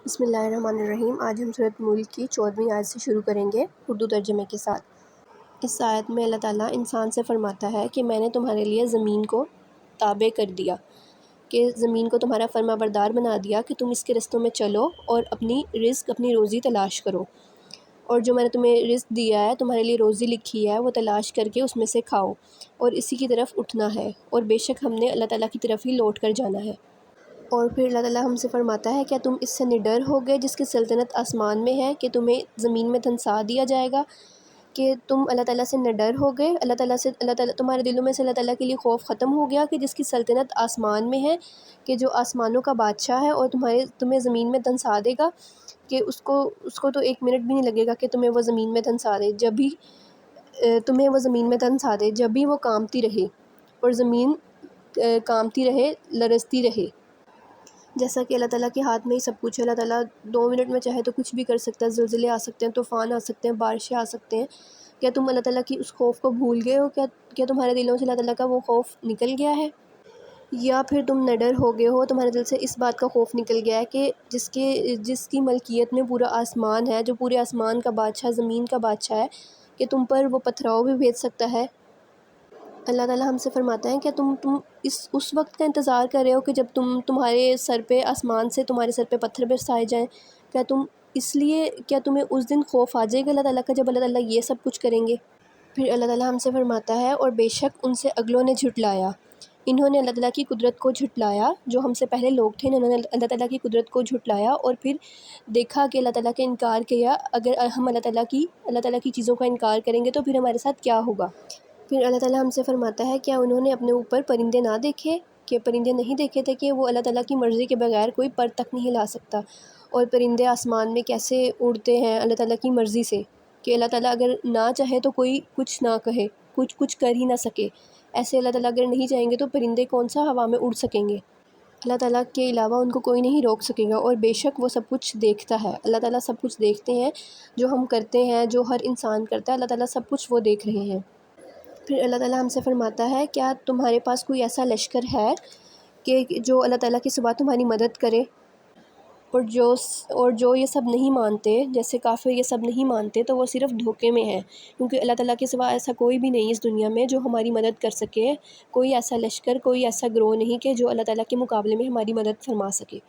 بسم اللہ الرحمن الرحیم۔ آج ہم سورۃ ملک کی 14ویں آیت سے شروع کریں گے اردو ترجمے کے ساتھ۔ اس آیت میں اللہ تعالیٰ انسان سے فرماتا ہے کہ میں نے تمہارے لیے زمین کو تابع کر دیا، کہ زمین کو تمہارا فرما بردار بنا دیا کہ تم اس کے رستوں میں چلو اور اپنی رزق، اپنی روزی تلاش کرو، اور جو میں نے تمہیں رزق دیا ہے، تمہارے لیے روزی لکھی ہے، وہ تلاش کر کے اس میں سے کھاؤ اور اسی کی طرف اٹھنا ہے، اور بے شک ہم نے اللہ تعالیٰ کی طرف ہی لوٹ کر جانا ہے۔ اور پھر اللہ تعالیٰ ہم سے فرماتا ہے کیا تم اس سے نڈر ہو گئے جس کی سلطنت آسمان میں ہے، کہ تمہیں زمین میں دھنسا دیا جائے گا، کہ تم اللہ تعالیٰ سے نڈر ہو گئے، اللہ تعالیٰ تمہارے دلوں میں سے اللہ تعالیٰ کے لیے خوف ختم ہو گیا، کہ جس کی سلطنت آسمان میں ہے، کہ جو آسمانوں کا بادشاہ ہے اور تمہیں زمین میں دھنسا دے گا، کہ اس کو تو ایک منٹ بھی نہیں لگے گا کہ تمہیں وہ زمین میں دھنسا دے، جب بھی وہ کامتی رہے اور زمین کامتی رہے، لرزتی رہے۔ جیسا کہ اللہ تعالیٰ کے ہاتھ میں ہی سب کچھ ہے، اللہ تعالیٰ 2 منٹ میں چاہے تو کچھ بھی کر سکتا ہے، زلزلے آ سکتے ہیں، طوفان آ سکتے ہیں، بارشیں آ سکتے ہیں۔ کیا تم اللہ تعالیٰ کی اس خوف کو بھول گئے ہو؟ کیا تمہارے دلوں سے اللہ تعالیٰ کا وہ خوف نکل گیا ہے؟ یا پھر تم نڈر ہو گئے ہو، تمہارے دل سے اس بات کا خوف نکل گیا ہے کہ جس کی ملکیت میں پورا آسمان ہے، جو پورے آسمان کا بادشاہ، زمین کا بادشاہ ہے، کہ تم پر وہ پتھراؤ بھی بھیج سکتا ہے۔ اللہ تعالیٰ ہم سے فرماتا ہے کیا تم اس وقت کا انتظار کر رہے ہو کہ جب تمہارے سر پہ آسمان سے تمہارے سر پہ پتھر برسائے جائیں؟ کیا تمہیں اس دن خوف آ جائے گا اللہ تعالیٰ کا، جب اللہ تعالیٰ یہ سب کچھ کریں گے؟ پھر اللہ تعالیٰ ہم سے فرماتا ہے اور بے شک ان سے اگلوں نے جھٹلایا، انہوں نے اللہ تعالیٰ کی قدرت کو جھٹلایا، جو ہم سے پہلے لوگ تھے انہوں نے اللہ تعالیٰ کی قدرت کو جھٹلایا، اور پھر دیکھا کہ اللہ تعالیٰ کے انکار کیا، اگر ہم اللہ تعالیٰ کی چیزوں کا انکار کریں گے تو پھر ہمارے ساتھ کیا ہوگا۔ پھر اللہ تعالیٰ ہم سے فرماتا ہے کیا انہوں نے اپنے اوپر پرندے نہ دیکھے، کہ پرندے نہیں دیکھے تھے کہ وہ اللہ تعالیٰ کی مرضی کے بغیر کوئی پر تک نہیں ہلا سکتا، اور پرندے آسمان میں کیسے اڑتے ہیں اللہ تعالیٰ کی مرضی سے، کہ اللہ تعالیٰ اگر نہ چاہے تو کوئی کچھ نہ کہے، کچھ کر ہی نہ سکے، ایسے اللہ تعالیٰ اگر نہیں چاہیں گے تو پرندے کون سا ہوا میں اڑ سکیں گے؟ اللہ تعالیٰ کے علاوہ ان کو کوئی نہیں روک سکے گا، اور بے شک وہ سب کچھ دیکھتا ہے۔ اللہ تعالیٰ سب کچھ دیکھتے ہیں، جو ہم کرتے ہیں، جو ہر انسان کرتا ہے، اللہ تعالیٰ سب کچھ وہ دیکھ رہے ہیں۔ پھر اللہ تعالیٰ ہم سے فرماتا ہے کیا تمہارے پاس کوئی ایسا لشکر ہے کہ جو اللہ تعالیٰ کے سوا تمہاری مدد کرے، اور جو یہ سب نہیں مانتے، جیسے کافر یہ سب نہیں مانتے، تو وہ صرف دھوکے میں ہیں، کیونکہ اللہ تعالیٰ کے سوا ایسا کوئی بھی نہیں اس دنیا میں جو ہماری مدد کر سکے، کوئی ایسا لشکر، کوئی ایسا گروہ نہیں کہ جو اللہ تعالیٰ کے مقابلے میں ہماری مدد فرما سکے۔